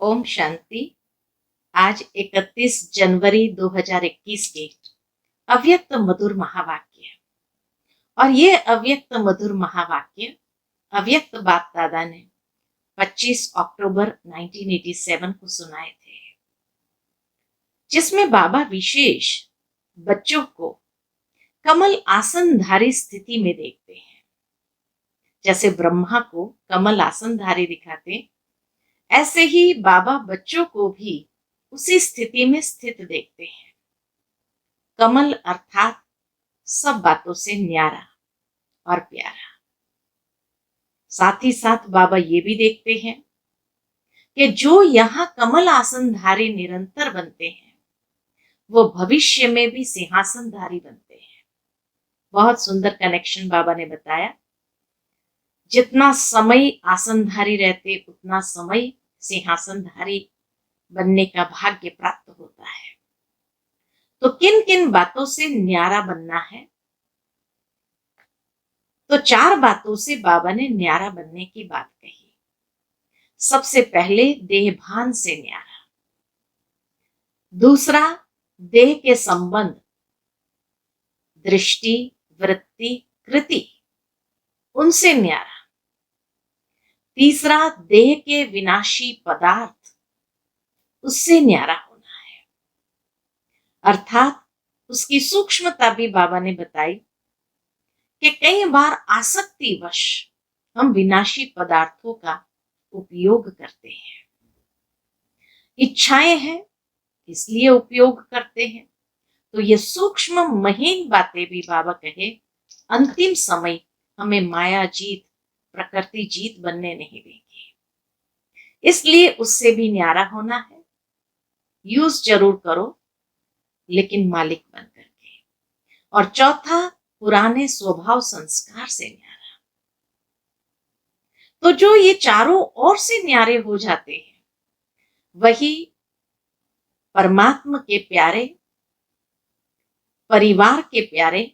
ओम शांति। आज 31 जनवरी 2021 के अव्यक्त मधुर महावाक्य। और ये अव्यक्त मधुर महावाक्य अव्यक्त बाप दादा ने 25 अक्टूबर 1987 को सुनाए थे, जिसमें बाबा विशेष बच्चों को कमल आसनधारी स्थिति में देखते हैं। जैसे ब्रह्मा को कमल आसनधारी दिखाते, ऐसे ही बाबा बच्चों को भी उसी स्थिति में स्थित देखते हैं। कमल अर्थात सब बातों से न्यारा और प्यारा। साथ ही साथ बाबा ये भी देखते हैं कि जो यहाँ कमल आसनधारी निरंतर बनते हैं, वो भविष्य में भी सिंहासनधारी बनते हैं। बहुत सुंदर कनेक्शन बाबा ने बताया। जितना समय आसनधारी रहते, उतना समय सिंहासनधारी बनने का भाग्य प्राप्त होता है। तो किन किन बातों से न्यारा बनना है? तो 4 बातों से बाबा ने न्यारा बनने की बात कही। सबसे पहले देहभान से न्यारा, दूसरा देह के संबंध, दृष्टि, वृत्ति, कृति, उनसे न्यारा, तीसरा देह के विनाशी पदार्थ, उससे न्यारा होना है। अर्थात उसकी सूक्ष्मता भी बाबा ने बताई कि कई बार आसक्तिवश हम विनाशी पदार्थों का उपयोग करते हैं। इच्छाएं हैं इसलिए उपयोग करते हैं। तो ये सूक्ष्म महीन बातें भी बाबा कहे, अंतिम समय हमें माया जीत, प्रकृति जीत बनने नहीं देगी। इसलिए उससे भी न्यारा होना है। यूज जरूर करो, लेकिन मालिक बन करके। और चौथा, पुराने स्वभाव संस्कार से न्यारा। तो जो ये चारों ओर से न्यारे हो जाते हैं, वही परमात्मा के प्यारे, परिवार के प्यारे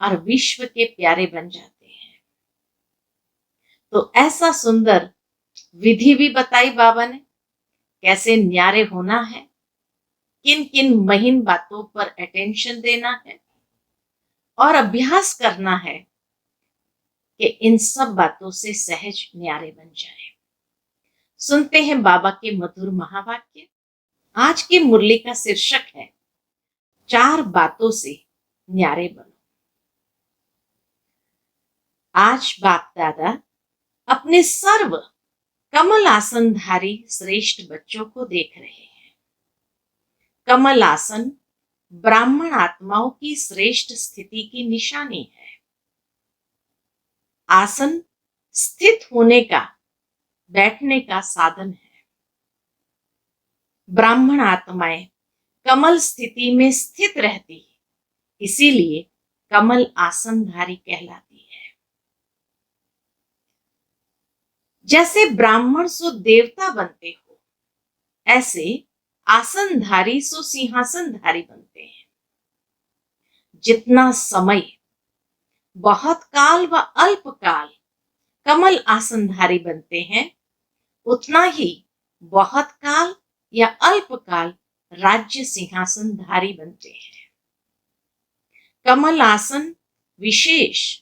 और विश्व के प्यारे बन जाते हैं। तो ऐसा सुंदर विधि भी बताई बाबा ने, कैसे न्यारे होना है, किन किन महीन बातों पर अटेंशन देना है और अभ्यास करना है कि इन सब बातों से सहज न्यारे बन जाए। सुनते हैं बाबा के मधुर महावाक्य। आज की मुरली का शीर्षक है 4 बातों से न्यारे बनो। आज बाप दादा अपने सर्व कमल आसनधारी श्रेष्ठ बच्चों को देख रहे हैं। कमल आसन ब्राह्मण आत्माओं की श्रेष्ठ स्थिति की निशानी है। आसन स्थित होने का, बैठने का साधन है। ब्राह्मण आत्माएं कमल स्थिति में स्थित रहती है, इसीलिए कमल आसनधारी कहलाती है। जैसे ब्राह्मण सो देवता बनते हो, ऐसे आसनधारी सो सिंहासनधारी बनते हैं। जितना समय बहुत काल व अल्प काल कमल आसनधारी बनते हैं, उतना ही बहुत काल या अल्प काल राज्य सिंहासनधारी बनते हैं। कमल आसन विशेष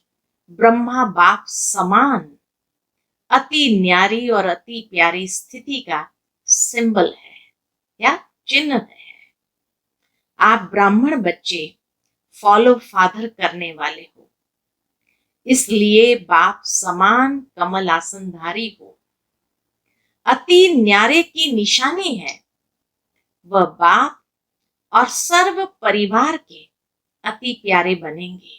ब्रह्मा बाप समान अति न्यारी और अति प्यारी स्थिति का सिंबल है या चिन्ह है। आप ब्राह्मण बच्चे फॉलो फादर करने वाले हो, इसलिए बाप समान कमल आसनधारी हो। अति न्यारे की निशानी है, वह बाप और सर्व परिवार के अति प्यारे बनेंगे।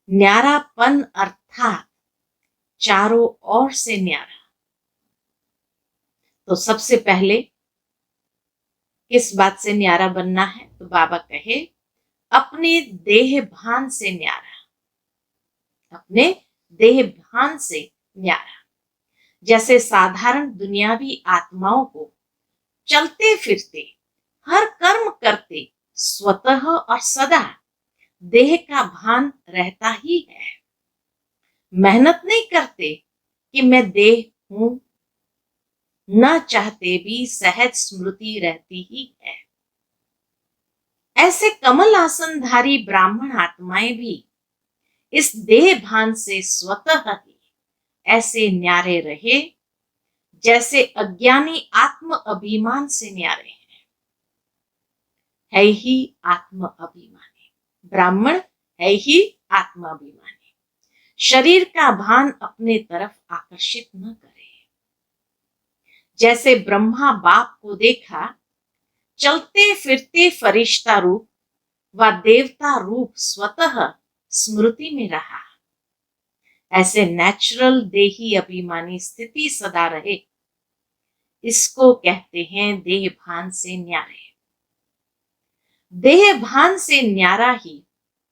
न्यारापन अर्थात चारों ओर से न्यारा। तो सबसे पहले किस बात से न्यारा बनना है? तो बाबा कहे, अपने देह भान से न्यारा। अपने देह भान से न्यारा। जैसे साधारण दुनियावी आत्माओं को चलते फिरते, हर कर्म करते स्वतः और सदा देह का भान रहता ही है। मेहनत नहीं करते कि मैं देह हूं, न चाहते भी सहज स्मृति रहती ही है। ऐसे कमल आसनधारी ब्राह्मण आत्माएं भी इस देह भान से स्वतः ही ऐसे न्यारे रहे जैसे अज्ञानी आत्म अभिमान से न्यारे हैं। है ही आत्म अभिमानी ब्राह्मण, है ही आत्म अभिमानी। शरीर का भान अपने तरफ आकर्षित न करे। जैसे ब्रह्मा बाप को देखा चलते फिरते फरिश्ता रूप व देवता रूप स्वतः स्मृति में रहा, ऐसे नेचुरल देही अभिमानी स्थिति सदा रहे। इसको कहते हैं देह भान से न्यारे। देह भान से न्यारा ही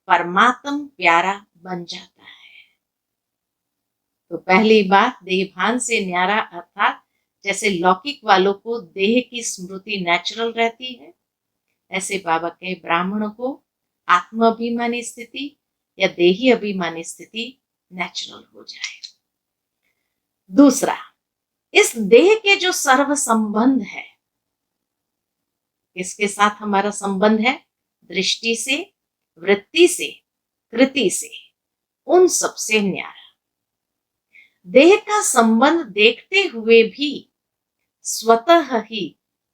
परमात्म प्यारा बन जाता है। तो पहली बात, देह भान से न्यारा अर्थात जैसे लौकिक वालों को देह की स्मृति नेचुरल रहती है, ऐसे बाबा के ब्राह्मणों को आत्म अभिमानी स्थिति या देही अभिमानी स्थिति नेचुरल हो जाए। दूसरा, इस देह के जो सर्व संबंध है, किसके साथ हमारा संबंध है? दृष्टि से, वृत्ति से, कृति से, उन सबसे न्यारा। देह का संबंध देखते हुए भी स्वतः ही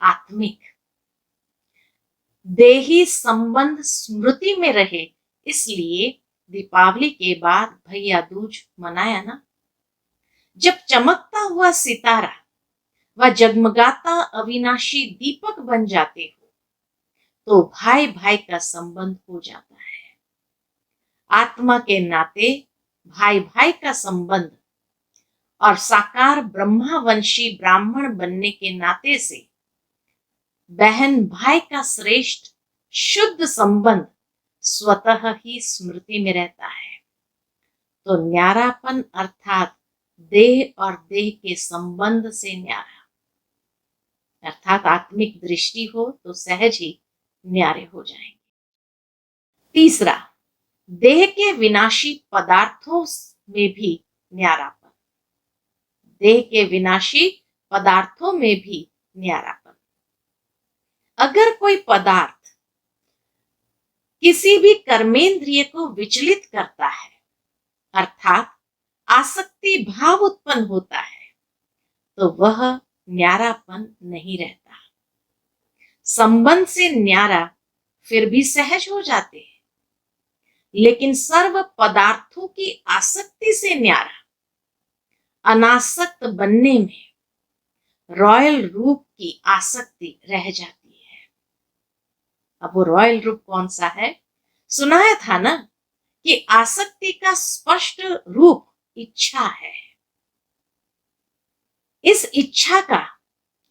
आत्मिक। देही संबंध स्मृति में रहे, इसलिए दीपावली के बाद भैया दूज मनाया ना। जब चमकता हुआ सितारा व जगमगाता अविनाशी दीपक बन जाते हो तो भाई भाई का संबंध हो जाता है। आत्मा के नाते भाई भाई का संबंध और साकार ब्रह्मावंशी ब्राह्मण बनने के नाते से बहन भाई का श्रेष्ठ शुद्ध संबंध स्वतः ही स्मृति में रहता है। तो न्यारापन अर्थात देह और देह के संबंध से न्यारा, अर्थात आत्मिक दृष्टि हो तो सहज ही न्यारे हो जाएंगे। तीसरा, देह के विनाशी पदार्थों में भी न्यारापन। देह के विनाशी पदार्थों में भी न्यारापन। अगर कोई पदार्थ किसी भी कर्मेंद्रिय को विचलित करता है, अर्थात आसक्ति भाव उत्पन्न होता है, तो वह न्यारापन नहीं रहता। संबंध से न्यारा फिर भी सहज हो जाते हैं, लेकिन सर्व पदार्थों की आसक्ति से न्यारा, अनासक्त बनने में रॉयल रूप की आसक्ति रह जाती है। अब वो रॉयल रूप कौन सा है? सुनाया था ना कि आसक्ति का स्पष्ट रूप इच्छा है। इस इच्छा का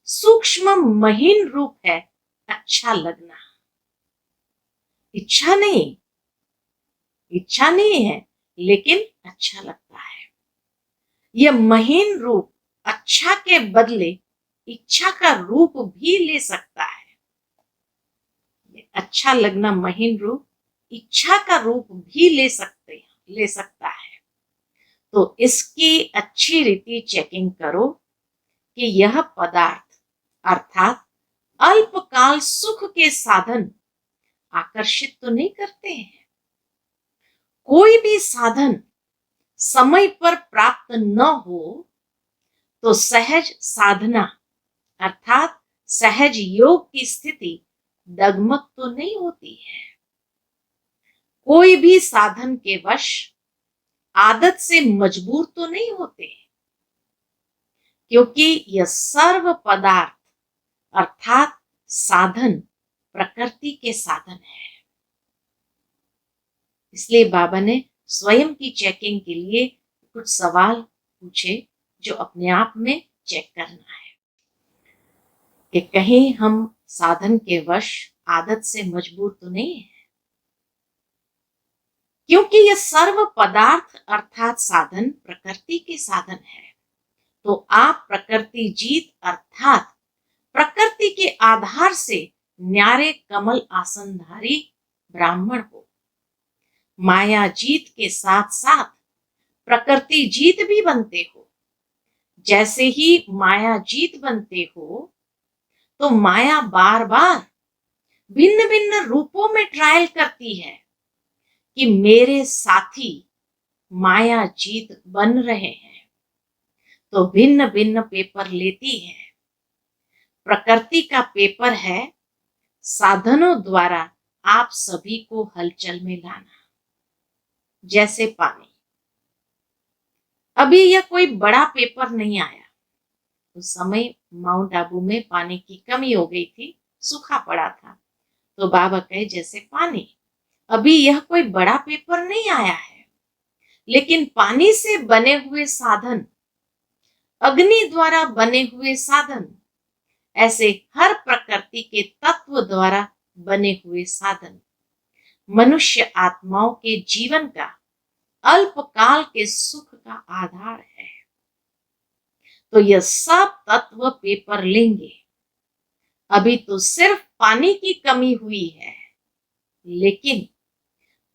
सूक्ष्म महीन रूप है अच्छा लगना। इच्छा नहीं है, लेकिन अच्छा लगता है। यह महीन रूप अच्छा के बदले इच्छा का रूप भी ले सकता है। अच्छा लगना महीन रूप इच्छा का रूप भी ले सकता है। तो इसकी अच्छी रीति चेकिंग करो कि यह पदार्थ अर्थात अल्पकाल सुख के साधन आकर्षित तो नहीं करते हैं। कोई भी साधन समय पर प्राप्त न हो तो सहज साधना अर्थात सहज योग की स्थिति डगमग तो नहीं होती है। कोई भी साधन के वश आदत से मजबूर तो नहीं होते, क्योंकि यह सर्व पदार्थ अर्थात साधन प्रकृति के साधन है। इसलिए बाबा ने स्वयं की चेकिंग के लिए कुछ सवाल पूछे जो अपने आप में चेक करना है कि कहीं हम साधन के वश आदत से मजबूर तो नहीं है। क्योंकि यह सर्व पदार्थ अर्थात साधन प्रकृति के साधन है, तो आप प्रकृति जीत अर्थात प्रकृति के आधार से न्यारे कमल आसनधारी ब्राह्मण हो। माया जीत के साथ साथ प्रकृति जीत भी बनते हो। जैसे ही माया जीत बनते हो तो माया बार बार भिन्न भिन्न रूपों में ट्रायल करती है कि मेरे साथी माया जीत बन रहे हैं, तो भिन्न भिन्न पेपर लेती है। प्रकृति का पेपर है साधनों द्वारा आप सभी को हलचल में लाना। जैसे पानी, अभी यह कोई बड़ा पेपर नहीं आया। उस समय माउंट आबू में पानी की कमी हो गई थी, सूखा पड़ा था। तो बाबा कहे जैसे पानी, अभी यह कोई बड़ा पेपर नहीं आया है, लेकिन पानी से बने हुए साधन, अग्नि द्वारा बने हुए साधन, ऐसे हर प्रकृति के तत्व द्वारा बने हुए साधन मनुष्य आत्माओं के जीवन का अल्पकाल के सुख का आधार है। तो यह सब तत्व पेपर लेंगे। अभी तो सिर्फ पानी की कमी हुई है, लेकिन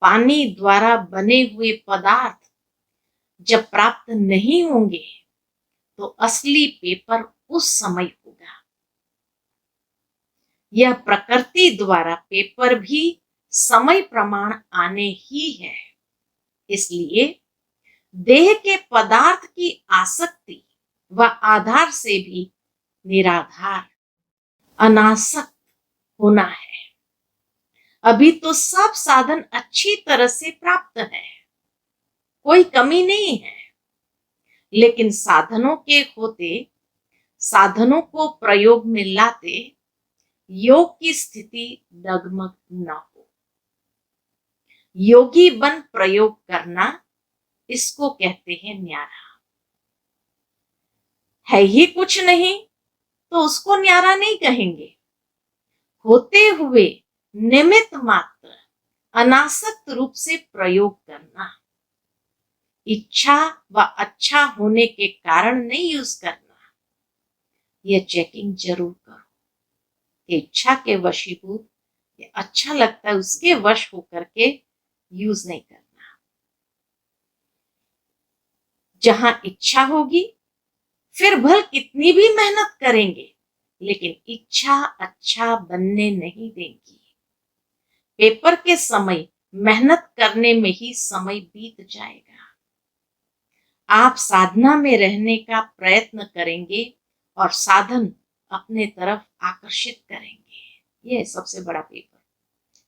पानी द्वारा बने हुए पदार्थ जब प्राप्त नहीं होंगे तो असली पेपर उस समय होगा। यह प्रकृति द्वारा पेपर भी समय प्रमाण आने ही है। इसलिए देह के पदार्थ की आसक्ति व आधार से भी निराधार अनासक्त होना है। अभी तो सब साधन अच्छी तरह से प्राप्त है, कोई कमी नहीं है, लेकिन साधनों के होते, साधनों को प्रयोग में लाते योग की स्थिति डगमग न हो। योगी बन प्रयोग करना, इसको कहते हैं न्यारा। है ही कुछ नहीं तो उसको न्यारा नहीं कहेंगे। होते हुए निमित्त मात्र अनासक्त रूप से प्रयोग करना, इच्छा व अच्छा होने के कारण नहीं यूज करना। यह चेकिंग जरूर करो कि इच्छा के वशीभूत, ये अच्छा लगता है उसके वश होकर के यूज नहीं करना। जहां इच्छा होगी फिर भल कितनी भी मेहनत करेंगे, लेकिन इच्छा अच्छा बनने नहीं देंगी। पेपर के समय मेहनत करने में ही समय बीत जाएगा। आप साधना में रहने का प्रयत्न करेंगे और साधन अपने तरफ आकर्षित करेंगे। यह सबसे बड़ा पेपर।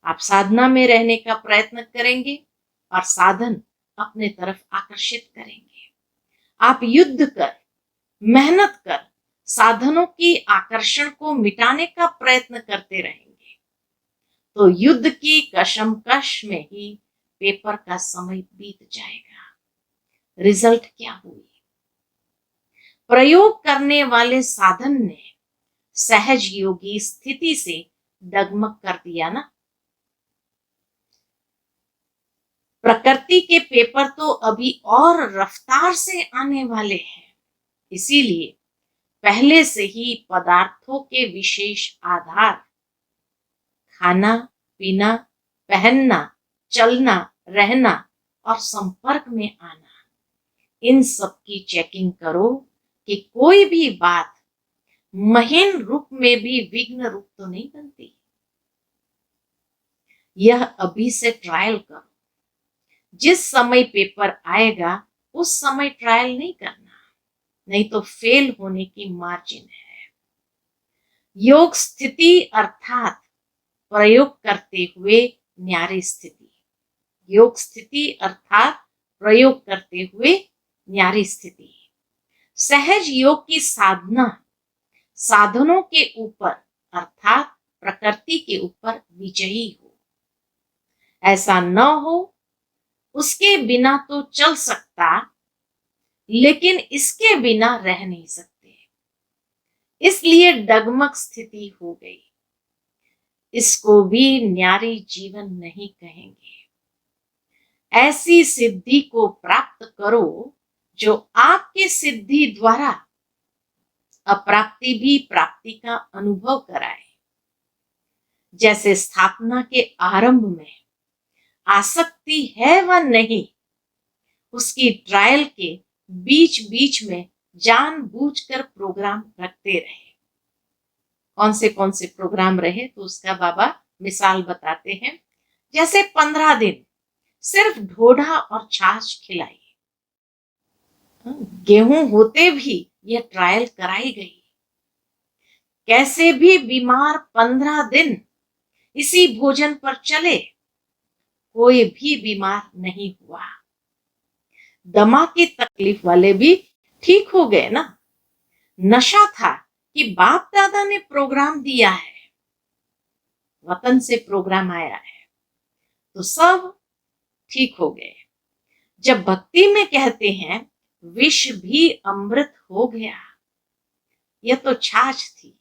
आप साधना में रहने का प्रयत्न करेंगे और साधन अपने तरफ आकर्षित करेंगे। आप युद्ध कर, मेहनत कर साधनों की आकर्षण को मिटाने का प्रयत्न करते रहेंगे, तो युद्ध की कशमकश में ही पेपर का समय बीत जाएगा। रिजल्ट क्या हुई? प्रयोग करने वाले साधन ने सहज योगी स्थिति से डगमग कर दिया ना। प्रकृति के पेपर तो अभी और रफ्तार से आने वाले हैं। इसीलिए पहले से ही पदार्थों के विशेष आधार, खाना पीना, पहनना, चलना, रहना और संपर्क में आना, इन सब की चेकिंग करो कि कोई भी बात महीन रूप में भी विघ्न रूप तो नहीं बनती। यह अभी से ट्रायल करो। जिस समय पेपर आएगा उस समय ट्रायल नहीं करना, नहीं तो फेल होने की मार्जिन है। योग स्थिति अर्थात प्रयोग करते हुए न्यारी स्थिति। योग स्थिति अर्थात प्रयोग करते हुए न्यारी स्थिति। सहज योग की साधना साधनों के ऊपर अर्थात प्रकृति के ऊपर विजयी हो। ऐसा न हो उसके बिना तो चल सकता, लेकिन इसके बिना रह नहीं सकते, इसलिए डगमग स्थिति हो गई। इसको भी न्यारी जीवन नहीं कहेंगे। ऐसी सिद्धि को प्राप्त करो जो आपके सिद्धि द्वारा अप्राप्ति भी प्राप्ति का अनुभव कराए। जैसे स्थापना के आरंभ में आसक्ति है व नहीं, उसकी ट्रायल के बीच बीच में जानबूझकर प्रोग्राम रखते रहे। कौन से प्रोग्राम रहे तो उसका बाबा मिसाल बताते हैं। जैसे 15 दिन सिर्फ ढोढा और छाछ खिलाई, गेहूं होते भी यह ट्रायल कराई गई। कैसे भी बीमार 15 दिन इसी भोजन पर चले, कोई भी बीमार नहीं हुआ। दमा की तकलीफ वाले भी ठीक हो गए ना। नशा था कि बाप दादा ने प्रोग्राम दिया है, वतन से प्रोग्राम आया है, तो सब ठीक हो गए। जब भक्ति में कहते हैं विष भी अमृत हो गया, यह तो छाछ थी।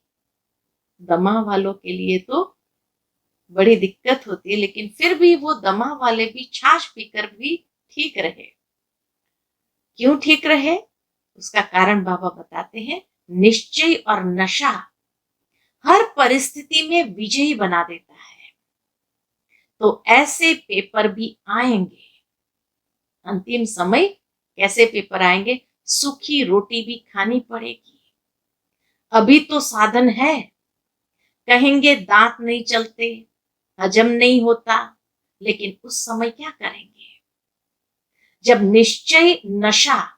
दमा वालों के लिए तो बड़ी दिक्कत होती है, लेकिन फिर भी वो दमा वाले भी छाछ पीकर भी ठीक रहे। क्यों ठीक रहे? उसका कारण बाबा बताते हैं, निश्चय और नशा हर परिस्थिति में विजयी बना देता है। तो ऐसे पेपर भी आएंगे। अंतिम समय कैसे पेपर आएंगे? सूखी रोटी भी खानी पड़ेगी। अभी तो साधन है, कहेंगे दांत नहीं चलते, हजम नहीं होता, लेकिन उस समय क्या करेंगे? जब निश्चय नशा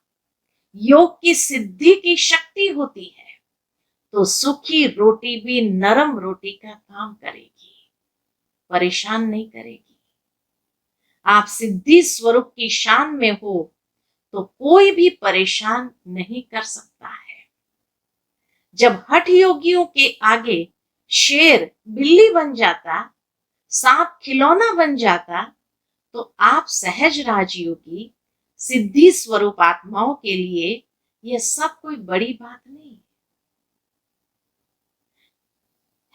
योग की सिद्धि की शक्ति होती है, तो सूखी रोटी भी नरम रोटी का काम करेगी, परेशान नहीं करेगी। आप सिद्धि स्वरूप की शान में हो तो कोई भी परेशान नहीं कर सकता है। जब हठ योगियों के आगे शेर बिल्ली बन जाता, सांप खिलौना बन जाता, तो आप सहज राजयोगी सिद्धि स्वरूप आत्माओं के लिए यह सब कोई बड़ी बात नहीं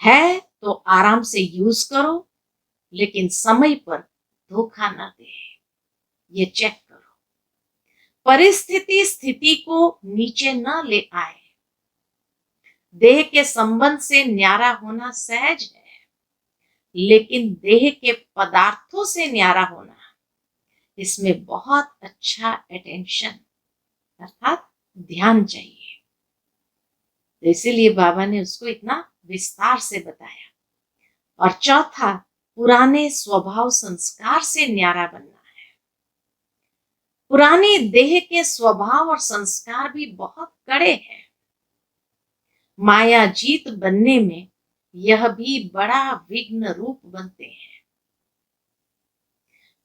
है। तो आराम से यूज करो, लेकिन समय पर धोखा ना दे, ये चेक करो। परिस्थिति स्थिति को नीचे ना ले आए। देह के संबंध से न्यारा होना सहज है, लेकिन देह के पदार्थों से न्यारा होना, इसमें बहुत अच्छा अटेंशन अर्थात ध्यान चाहिए। तो इसीलिए बाबा ने उसको इतना विस्तार से बताया। और चौथा, पुराने स्वभाव संस्कार से न्यारा बनना है। पुराने देह के स्वभाव और संस्कार भी बहुत कड़े हैं। माया जीत बनने में यह भी बड़ा विघ्न रूप बनते हैं।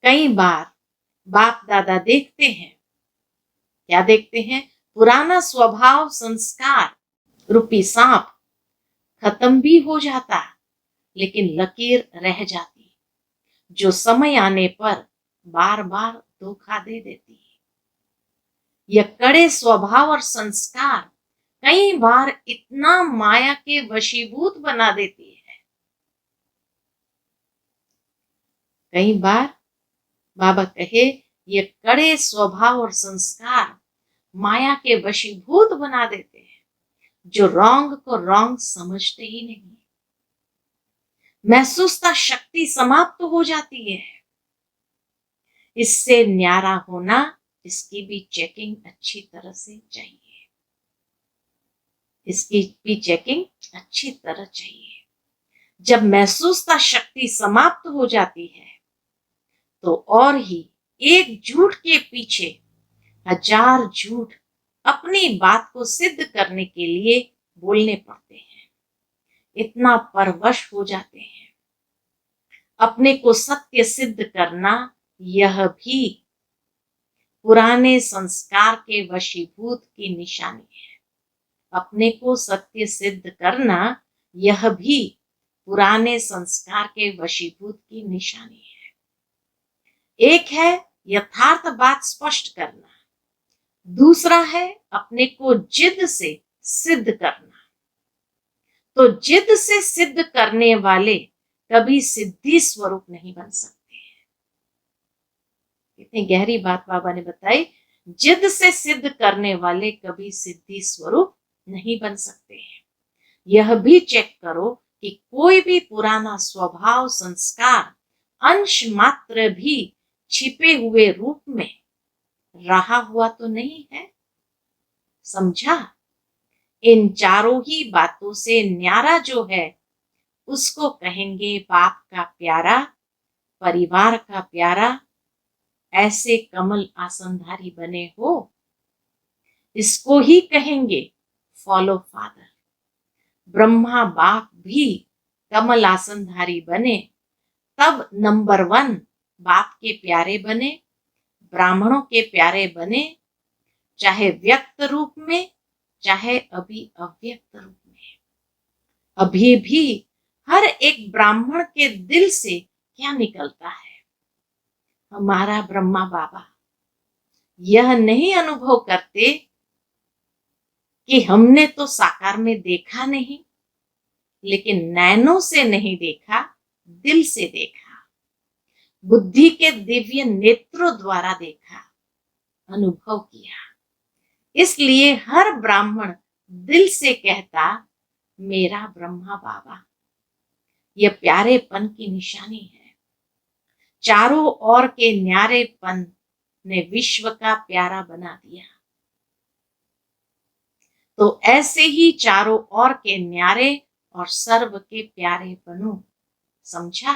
कई बार बाप दादा देखते हैं, क्या देखते हैं? पुराना स्वभाव संस्कार रूपी सांप खत्म भी हो जाता, लेकिन लकीर रह जाती, जो समय आने पर बार बार धोखा दे देती है। यह कड़े स्वभाव और संस्कार कई बार इतना माया के वशीभूत बना देती है। कई बार बाबा कहे, ये कड़े स्वभाव और संस्कार माया के वशीभूत बना देते हैं, जो रॉन्ग को रॉन्ग समझते ही नहीं। महसूसता शक्ति समाप्त हो जाती है। इससे न्यारा होना, इसकी भी चेकिंग अच्छी तरह से चाहिए। इसकी भी चेकिंग अच्छी तरह चाहिए। जब महसूसता शक्ति समाप्त हो जाती है, तो और ही एक झूठ के पीछे हजार झूठ अपनी बात को सिद्ध करने के लिए बोलने पड़ते हैं। इतना परवश हो जाते हैं। अपने को सत्य सिद्ध करना, यह भी पुराने संस्कार के वशीभूत की निशानी है। अपने को सत्य सिद्ध करना, यह भी पुराने संस्कार के वशीभूत की निशानी है। एक है यथार्थ बात स्पष्ट करना, दूसरा है अपने को जिद से सिद्ध करना। तो जिद से सिद्ध करने वाले कभी सिद्धि स्वरूप नहीं बन सकते। इतनी गहरी बात बाबा ने बताई। जिद से सिद्ध करने वाले कभी सिद्धि स्वरूप नहीं बन सकते हैं। यह भी चेक करो कि कोई भी पुराना स्वभाव संस्कार अंश मात्र भी छिपे हुए रूप में रहा हुआ तो नहीं है। समझा? इन चारों ही बातों से न्यारा जो है उसको कहेंगे बाप का प्यारा, परिवार का प्यारा। ऐसे कमल आसनधारी बने हो, इसको ही कहेंगे फॉलो फादर। ब्रह्मा बाप भी कमल आसनधारी बने तब नंबर 1 बाप के प्यारे बने, ब्राह्मणों के प्यारे बने, चाहे व्यक्त रूप में चाहे अभी अव्यक्त रूप में। अभी भी हर एक ब्राह्मण के दिल से क्या निकलता है? हमारा ब्रह्मा बाबा यह नहीं अनुभव करते कि हमने तो साकार में देखा नहीं, लेकिन नैनों से नहीं देखा, दिल से देखा, बुद्धि के दिव्य नेत्रों द्वारा देखा, अनुभव किया। इसलिए हर ब्राह्मण दिल से कहता मेरा ब्रह्मा बाबा। यह प्यारेपन की निशानी है। चारों ओर के न्यारेपन ने विश्व का प्यारा बना दिया। तो ऐसे ही चारों ओर के न्यारे और सर्व के प्यारे बनो। समझा?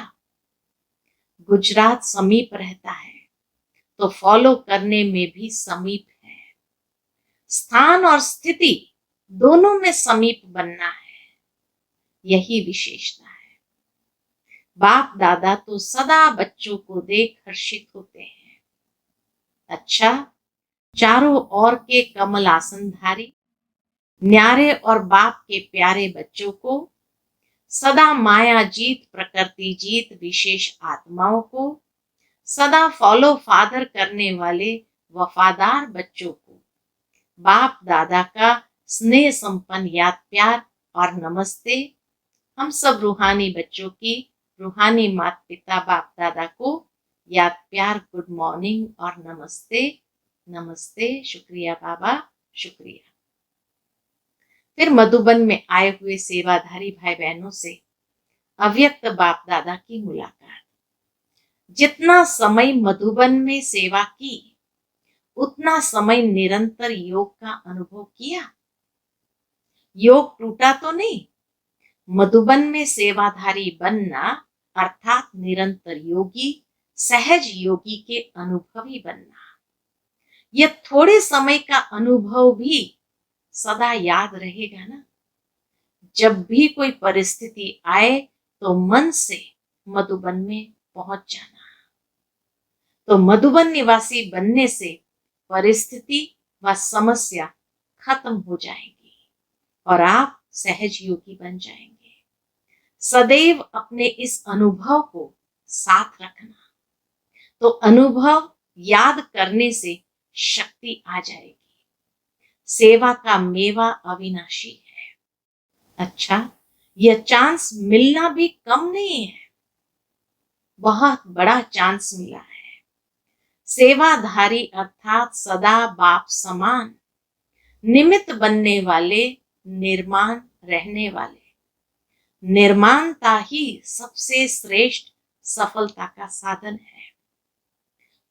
गुजरात समीप रहता है तो फॉलो करने में भी समीप है। स्थान और स्थिति दोनों में समीप बनना है, यही विशेषता है। बाप दादा तो सदा बच्चों को देख हर्षित होते हैं। अच्छा, चारों ओर के कमल आसनधारी न्यारे और बाप के प्यारे बच्चों को, सदा माया जीत प्रकृति जीत विशेष आत्माओं को, सदा फॉलो फादर करने वाले वफादार बच्चों को बाप दादा का स्नेह संपन्न याद प्यार और नमस्ते। हम सब रूहानी बच्चों की रूहानी माता पिता बाप दादा को याद प्यार गुड मॉर्निंग और नमस्ते। नमस्ते, शुक्रिया बाबा, शुक्रिया। फिर मधुबन में आए हुए सेवाधारी भाई बहनों से अव्यक्त बाप दादा की मुलाकात। जितना समय मधुबन में सेवा की उतना समय निरंतर योग का अनुभव किया। योग टूटा तो नहीं। मधुबन में सेवाधारी बनना अर्थात निरंतर योगी, सहज योगी के अनुभवी बनना। यह थोड़े समय का अनुभव भी सदा याद रहेगा ना। जब भी कोई परिस्थिति आए तो मन से मधुबन में पहुंच जाना। तो मधुबन निवासी बनने से परिस्थिति व समस्या खत्म हो जाएगी और आप सहज योगी बन जाएंगे। सदैव अपने इस अनुभव को साथ रखना, तो अनुभव याद करने से शक्ति आ जाएगी। सेवा का मेवा अविनाशी है। अच्छा, यह चांस मिलना भी कम नहीं है, बहुत बड़ा चांस मिला है। सेवाधारी अर्थात सदा बाप समान, निमित्त बनने वाले, निर्माण रहने वाले। निर्माणता ही सबसे श्रेष्ठ सफलता का साधन है।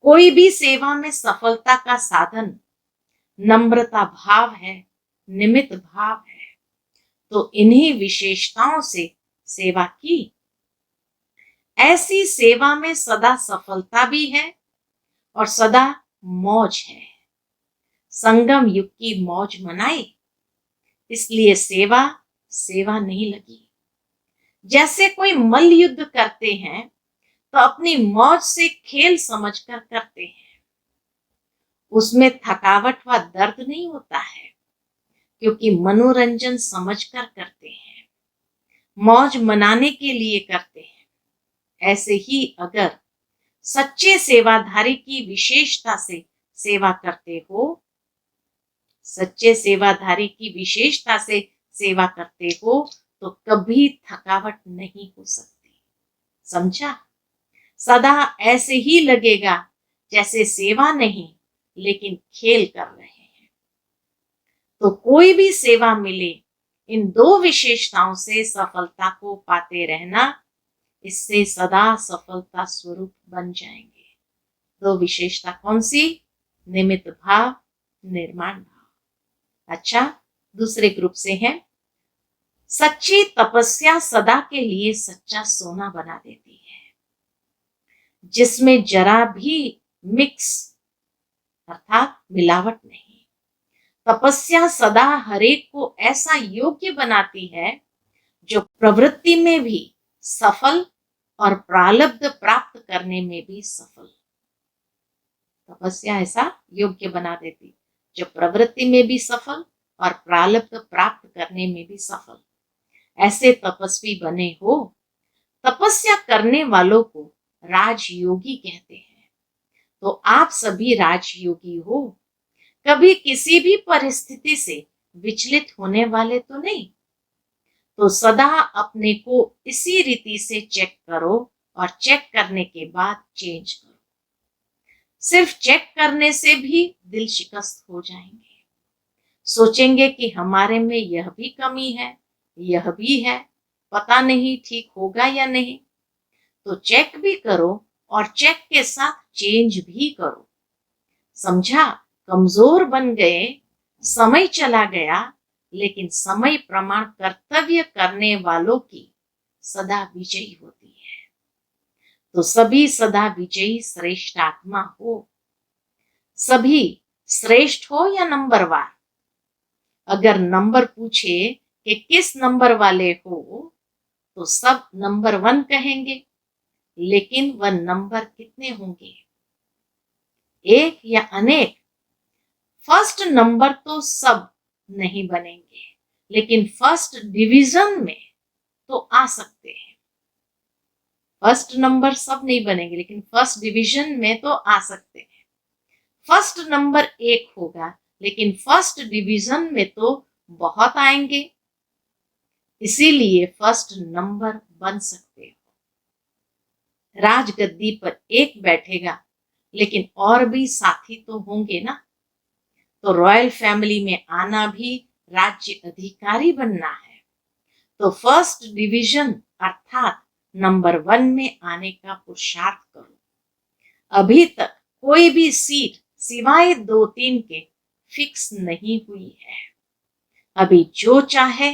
कोई भी सेवा में सफलता का साधन नम्रता भाव है, निमित्त भाव है। तो इन्हीं विशेषताओं से सेवा की। ऐसी सेवा में सदा सफलता भी है और सदा मौज है। संगम युग की मौज मनाई, इसलिए सेवा सेवा नहीं लगी। जैसे कोई मल्ल युद्ध करते हैं तो अपनी मौज से खेल समझकर करते हैं। उसमें थकावट व दर्द नहीं होता है, क्योंकि मनोरंजन समझकर करते हैं, मौज मनाने के लिए करते हैं। ऐसे ही अगर सच्चे सेवाधारी की विशेषता से सेवा करते हो, सच्चे सेवाधारी की विशेषता से सेवा करते हो तो कभी थकावट नहीं हो सकती। समझा? सदा ऐसे ही लगेगा जैसे सेवा नहीं लेकिन खेल कर रहे हैं। तो कोई भी सेवा मिले, इन दो विशेषताओं से सफलता को पाते रहना, इससे सदा सफलता स्वरूप बन जाएंगे। दो विशेषता कौन सी? निमित्त भाव, निर्माण भाव। अच्छा, दूसरे ग्रुप से हैं, सच्ची तपस्या सदा के लिए सच्चा सोना बना देती है, जिसमें जरा भी मिक्स अर्थात मिलावट नहीं। तपस्या सदा हरेक को ऐसा योग्य बनाती है जो प्रवृत्ति में भी सफल और प्रारब्ध प्राप्त करने में भी सफल। तपस्या ऐसा योग्य बना देती जो प्रवृत्ति में भी सफल और प्रारब्ध प्राप्त करने में भी सफल। ऐसे तपस्वी बने हो। तपस्या करने वालों को राजयोगी कहते हैं। तो आप सभी राजयोगी हो। कभी किसी भी परिस्थिति से विचलित होने वाले तो नहीं। तो सदा अपने को इसी रीति से चेक करो और चेक करने के बाद चेंज करो। सिर्फ चेक करने से भी दिल शिकस्त हो जाएंगे। सोचेंगे कि हमारे में यह भी कमी है, यह भी है, पता नहीं ठीक होगा या नहीं। तो चेक भी करो और चेक के साथ चेंज भी करो। समझा? कमजोर बन गए, समय चला गया, लेकिन समय प्रमाण कर्तव्य करने वालों की सदा विजयी होती है। तो सभी सदा विजयी श्रेष्ठ आत्मा हो। सभी श्रेष्ठ हो या नंबरवार। अगर नंबर पूछे कि किस नंबर वाले हो, तो सब नंबर 1 कहेंगे, लेकिन वह नंबर कितने होंगे? एक या अनेक? फर्स्ट नंबर तो सब नहीं बनेंगे, लेकिन फर्स्ट डिवीजन में तो आ सकते हैं। फर्स्ट नंबर सब नहीं बनेंगे, लेकिन फर्स्ट डिवीजन में तो आ सकते हैं। फर्स्ट नंबर 1 होगा, लेकिन फर्स्ट डिवीजन में तो बहुत आएंगे। इसीलिए फर्स्ट नंबर बन सकते हो। राजगद्दी पर एक बैठेगा, लेकिन और भी साथी तो होंगे ना। तो रॉयल फैमिली में आना भी राज्य अधिकारी बनना है। तो फर्स्ट डिवीजन अर्थात नंबर 1 में आने का पुरुषार्थ करो। अभी तक कोई भी सीट सिवाय 2-3 के फिक्स नहीं हुई है। अभी जो चाहे,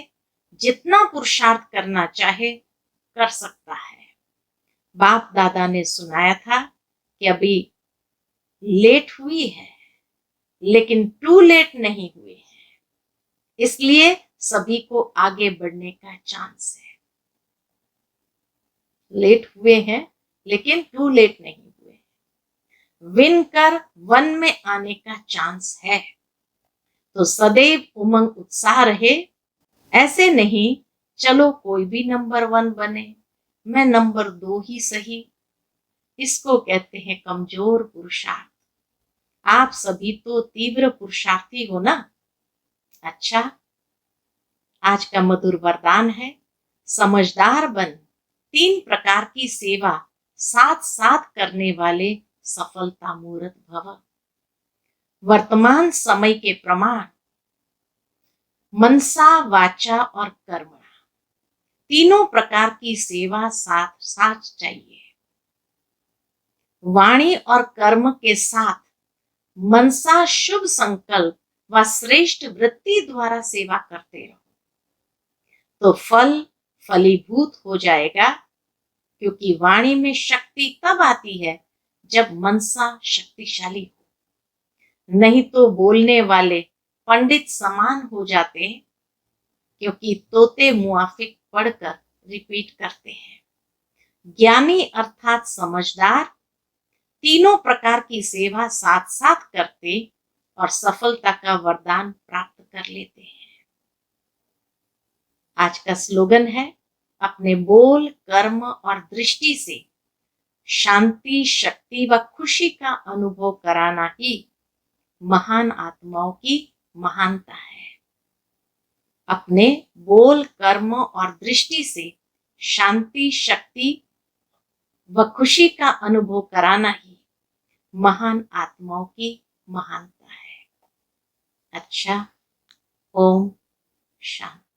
जितना पुरुषार्थ करना चाहे, कर सकता है। बाप दादा ने सुनाया था कि अभी लेट हुई है, लेकिन टू लेट नहीं हुए हैं। इसलिए सभी को आगे बढ़ने का चांस है। लेट हुए हैं, लेकिन टू लेट नहीं हुए। विन कर 1 में आने का चांस है। तो सदैव उमंग उत्साह रहे। ऐसे नहीं चलो कोई भी नंबर 1 बने, मैं नंबर 2 ही सही। इसको कहते हैं कमजोर पुरुषार्थ। आप सभी तो तीव्र पुरुषार्थी हो ना। अच्छा, आज का मधुर वरदान है, समझदार बन 3 प्रकार की सेवा साथ साथ करने वाले सफलता मूर्त भव। वर्तमान समय के प्रमाण मनसा, वाचा और कर्म, तीनों प्रकार की सेवा साथ साथ चाहिए। वाणी और कर्म के साथ मनसा शुभ संकल्प व श्रेष्ठ वृत्ति द्वारा सेवा करते रहो, तो फल फलीभूत हो जाएगा। क्योंकि वाणी में शक्ति तब आती है जब मनसा शक्तिशाली हो। नहीं तो बोलने वाले पंडित समान हो जाते हैं, क्योंकि तोते मुआफिक पढ़कर रिपीट करते हैं। ज्ञानी अर्थात समझदार तीनों प्रकार की सेवा साथ साथ करते और सफलता का वरदान प्राप्त कर लेते हैं। आज का स्लोगन है, अपने बोल, कर्म और दृष्टि से शांति, शक्ति व खुशी का अनुभव कराना ही महान आत्माओं की महानता है। अपने बोल, कर्म और दृष्टि से शांति, शक्ति व खुशी का अनुभव कराना ही महान आत्माओं की महानता है। अच्छा, ओम शांति।